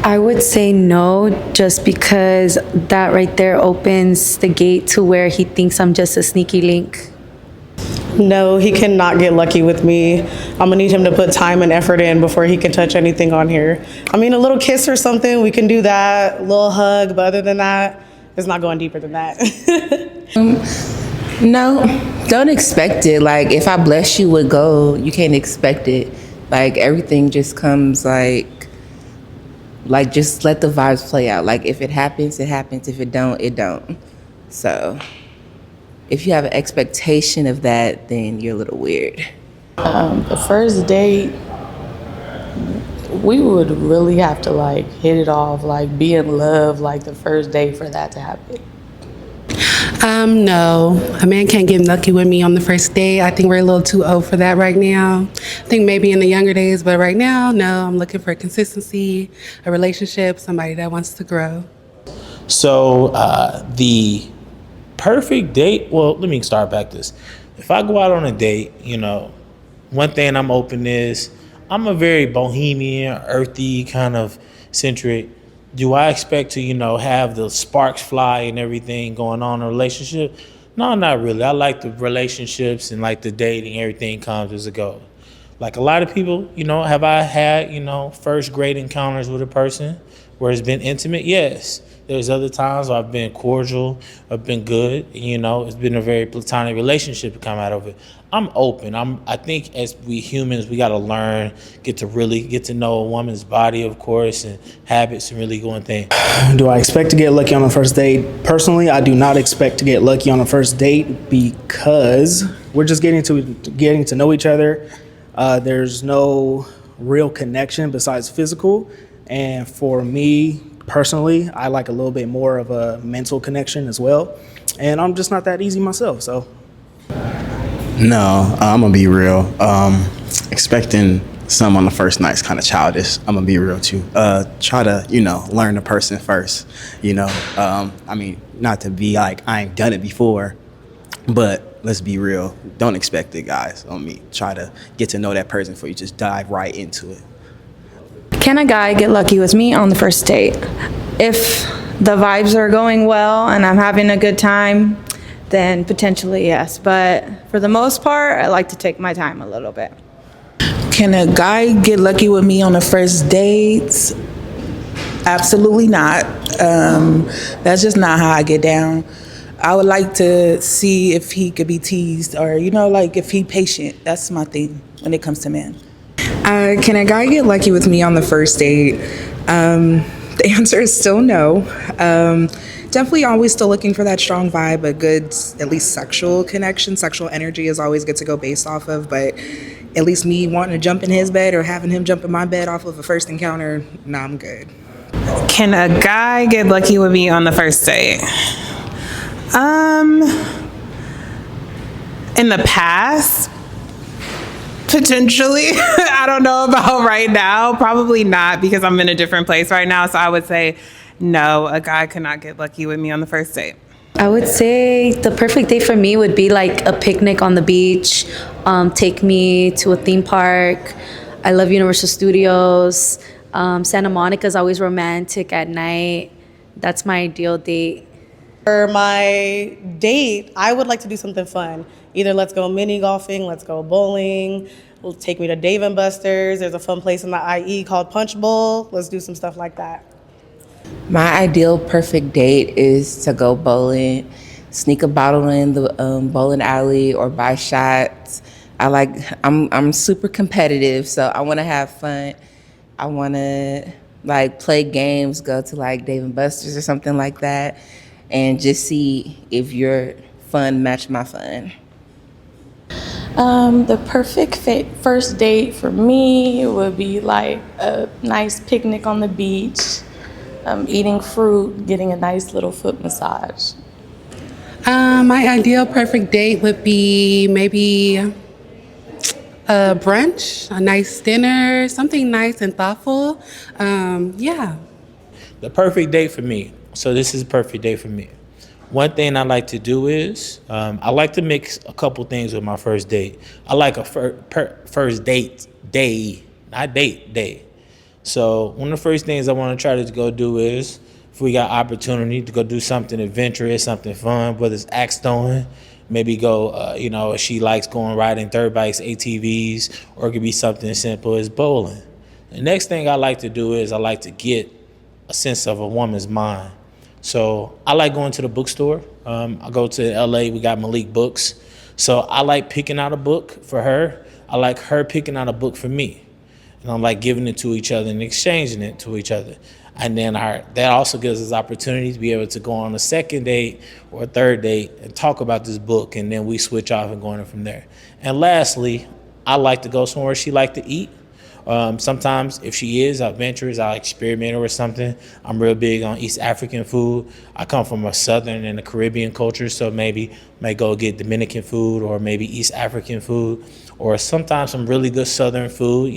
I would say no, just because that right there opens the gate to where he thinks I'm just a sneaky link. No, he cannot get lucky with me. I'm gonna need him to put time and effort in before he can touch anything on here. I mean, a little kiss or something, we can do that, a little hug, but other than that, it's not going deeper than that. No, don't expect it. Like, if I bless you with gold, you can't expect it. Like, everything just comes like just let the vibes play out. Like, if it happens, it happens. If it don't, it don't. So if you have an expectation of that, then you're a little weird. The first date, we would really have to like hit it off, like be in love, like the first date for that to happen. No, a man can't get lucky with me on the first date. I think we're a little too old for that right now. I think maybe in the younger days, but right now, no, I'm looking for consistency, a relationship, somebody that wants to grow. So the perfect date, well, let me start back this. If I go out on a date, one thing I'm open is I'm a very bohemian, earthy kind of centric. Do I expect to, have the sparks fly and everything going on in a relationship? No, not really. I like the relationships and like the dating, everything comes as it goes. Like a lot of people, have I had, first grade encounters with a person where it's been intimate? Yes. There's other times I've been cordial, I've been good, it's been a very platonic relationship to come out of it. I'm open. I think as we humans, we got to learn, get to know a woman's body, of course, and habits and really going things. Do I expect to get lucky on the first date? Personally, I do not expect to get lucky on the first date because we're just getting to know each other. There's no real connection besides physical. And for me, personally, I like a little bit more of a mental connection as well. And I'm just not that easy myself, so. No, I'm gonna be real. Expecting some on the first night's kind of childish. I'm gonna be real too. Try to, learn the person first. Not to be like, I ain't done it before, but let's be real. Don't expect it, guys, on me. Try to get to know that person before you just dive right into it. Can a guy get lucky with me on the first date? If the vibes are going well and I'm having a good time, then potentially yes. But for the most part, I like to take my time a little bit. Can a guy get lucky with me on the first date? Absolutely not. That's just not how I get down. I would like to see if he could be teased or, if he patient. That's my thing when it comes to men. Can a guy get lucky with me on the first date? The answer is still no. Definitely always still looking for that strong vibe, a good, at least sexual connection. Sexual energy is always good to go based off of, but at least me wanting to jump in his bed or having him jump in my bed off of a first encounter, nah, I'm good. Can a guy get lucky with me on the first date? In the past, potentially. I don't know about right now. Probably not, because I'm in a different place right now. So I would say no, a guy cannot get lucky with me on the first date. I would say the perfect date for me would be like a picnic on the beach, take me to a theme park. I love Universal Studios. Santa Monica is always romantic at night. That's my ideal date. For my date, I would like to do something fun. Either let's go mini golfing, let's go bowling, take me to Dave & Buster's. There's a fun place in the IE called Punch Bowl. Let's do some stuff like that. My ideal perfect date is to go bowling, sneak a bottle in the bowling alley or buy shots. I'm super competitive, so I want to have fun. I want to play games, go to Dave & Buster's or something like that, and just see if your fun match my fun. The perfect first date for me would be like a nice picnic on the beach, eating fruit, getting a nice little foot massage. My ideal perfect date would be maybe a brunch, a nice dinner, something nice and thoughtful. Yeah. The perfect date for me. So this is a perfect date for me. One thing I like to do is I like to mix a couple things with my first date. I like a first date day, not date day. So one of the first things I want to try to go do is, if we got opportunity to go do something adventurous, something fun, whether it's axe throwing, maybe go, if she likes going riding dirt bikes, ATVs, or it could be something as simple as bowling. The next thing I like to do is I like to get a sense of a woman's mind. So I like going to the bookstore. I go to LA, we got Malik Books. So I like picking out a book for her. I like her picking out a book for me. And I'm like giving it to each other and exchanging it to each other. And then that also gives us opportunity to be able to go on a second date or a third date and talk about this book, and then we switch off and go on from there. And lastly, I like to go somewhere she like to eat. Sometimes if she is adventurous, I'll experiment her with something. I'm real big on East African food. I come from a Southern and a Caribbean culture, so maybe might go get Dominican food or maybe East African food, or sometimes some really good Southern food.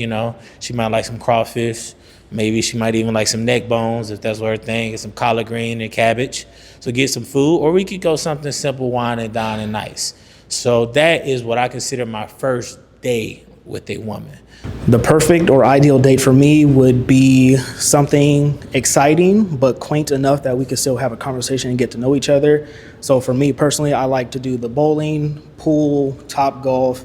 She might like some crawfish. Maybe she might even like some neck bones if that's her thing, and some collard green and cabbage. So get some food, or we could go something simple, wine and dine and nice. So that is what I consider my first day with a woman. The perfect or ideal date for me would be something exciting but quaint enough that we could still have a conversation and get to know each other. So for me personally, I like to do the bowling, pool, top golf.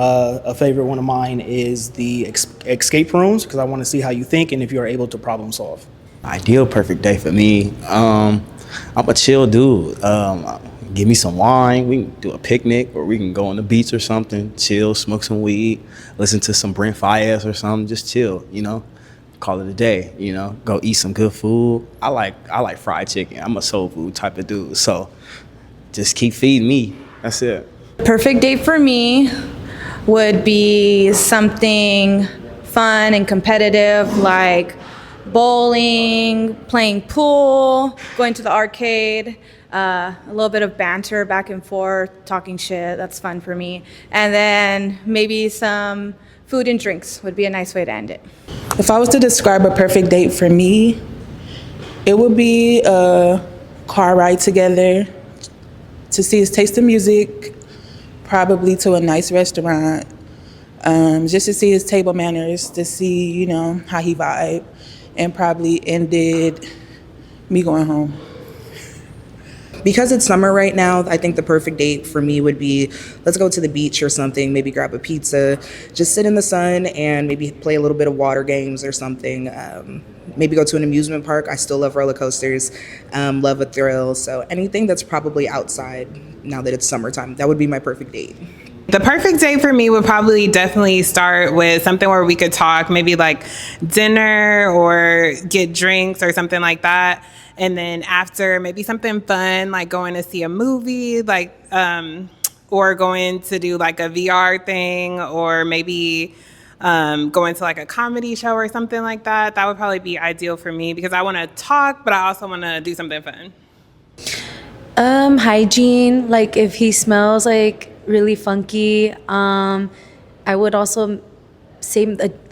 A favorite one of mine is the escape rooms, because I want to see how you think and if you are able to problem solve. Ideal perfect day for me. I'm a chill dude. Give me some wine. We can do a picnic, or we can go on the beach or something. Chill, smoke some weed, listen to some Brent Fayez or something. Just chill, Call it a day, Go eat some good food. I like fried chicken. I'm a soul food type of dude. So just keep feeding me. That's it. Perfect date for me would be something fun and competitive, like bowling, playing pool, going to the arcade, a little bit of banter back and forth, talking shit. That's fun for me. And then maybe some food and drinks would be a nice way to end it. If I was to describe a perfect date for me, it would be a car ride together to see us taste the music, probably to a nice restaurant, just to see his table manners, to see, how he vibe, and probably ended me going home. Because it's summer right now, I think the perfect date for me would be, let's go to the beach or something, maybe grab a pizza, just sit in the sun and maybe play a little bit of water games or something. Maybe go to an amusement park. I still love roller coasters, love a thrill. So anything that's probably outside now that it's summertime, that would be my perfect date. The perfect date for me would probably definitely start with something where we could talk, maybe like dinner or get drinks or something like that. And then after, maybe something fun, like going to see a movie, or going to do like a VR thing, or maybe going to like a comedy show or something like that. That would probably be ideal for me, because I want to talk, but I also want to do something fun. Hygiene, like if he smells like really funky. I would also say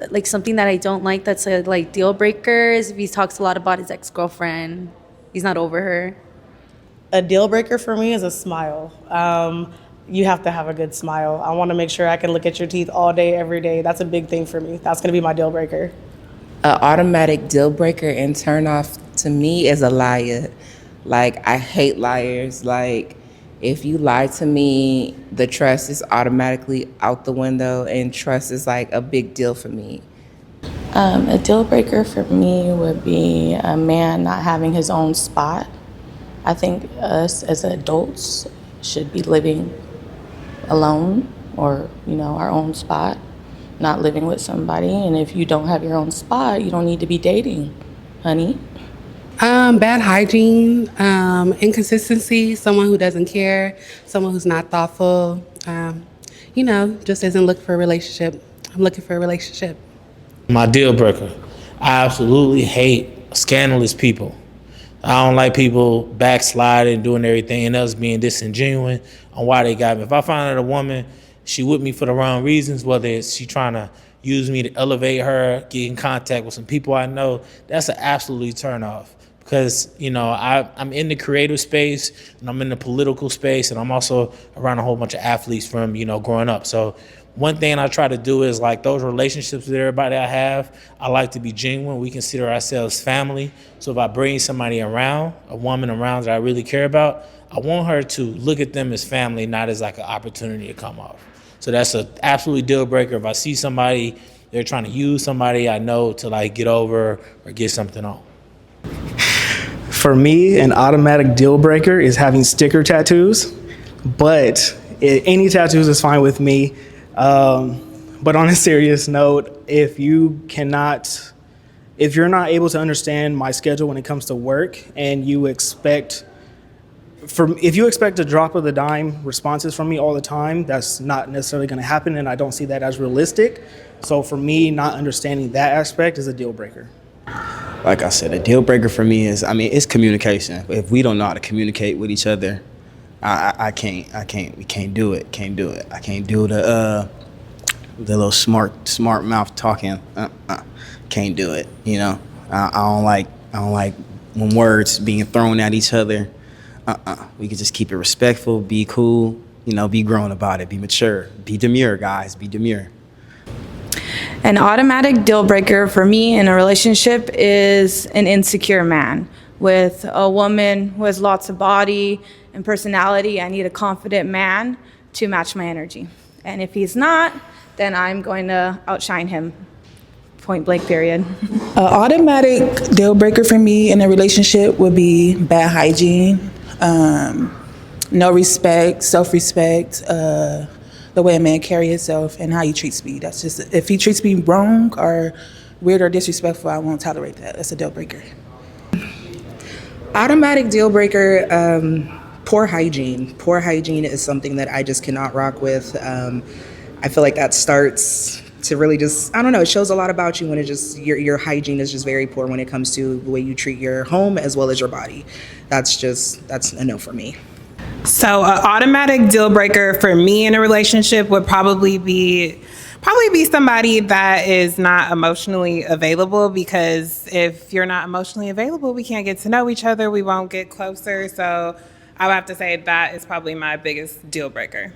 like something that I don't like that's like deal breakers. If he talks a lot about his ex-girlfriend, he's not over her. A deal breaker for me is a smile. You have to have a good smile. I want to make sure I can look at your teeth all day, every day. That's a big thing for me. That's going to be my deal breaker. An automatic deal breaker and turn off to me is a liar. Like, I hate liars. Like, if you lie to me, the trust is automatically out the window, and trust is like a big deal for me. A deal breaker for me would be a man not having his own spot. I think us as adults should be living alone, or, our own spot, not living with somebody. And if you don't have your own spot, you don't need to be dating, honey. Bad hygiene, inconsistency, someone who doesn't care, someone who's not thoughtful, just isn't looking for a relationship. I'm looking for a relationship. My deal breaker, I absolutely hate scandalous people. I don't like people backsliding, doing everything, and us being disingenuous on why they got me. If I find out a woman, she with me for the wrong reasons, whether it's she trying to use me to elevate her, get in contact with some people I know, that's an absolutely turn off. Because, I'm in the creative space, and I'm in the political space, and I'm also around a whole bunch of athletes from, growing up. So one thing I try to do is like those relationships with everybody I have, I like to be genuine. We consider ourselves family. So if I bring somebody around, a woman around that I really care about, I want her to look at them as family, not as like an opportunity to come off. So that's an absolute deal breaker. If I see somebody, they're trying to use somebody I know to like get over or get something on. For me, an automatic deal breaker is having sticker tattoos, but any tattoos is fine with me. But on a serious note, if you're not able to understand my schedule when it comes to work, and if you expect a drop of the dime responses from me all the time, that's not necessarily going to happen, and I don't see that as realistic. So for me, not understanding that aspect is a deal breaker. Like I said, a deal breaker for me is, it's communication. If we don't know how to communicate with each other, we can't do it. I can't do the little smart mouth talking. Can't do it. I don't like when words being thrown at each other. We can just keep it respectful, be cool, be grown about it, be mature, be demure, guys, be demure. An automatic deal breaker for me in a relationship is an insecure man. With a woman who has lots of body and personality, I need a confident man to match my energy. And if he's not, then I'm going to outshine him. Point blank, period. An automatic deal breaker for me in a relationship would be bad hygiene, no respect, self-respect, the way a man carries himself and how he treats me. That's just, if he treats me wrong or weird or disrespectful, I won't tolerate that. That's a deal breaker. Automatic deal breaker, poor hygiene. Poor hygiene is something that I just cannot rock with. I feel like that starts to really just, I don't know, it shows a lot about you when it just, your hygiene is just very poor when it comes to the way you treat your home as well as your body. That's a no for me. So an automatic deal breaker for me in a relationship would probably be somebody that is not emotionally available, because if you're not emotionally available, we can't get to know each other, we won't get closer. So I would have to say that is probably my biggest deal breaker.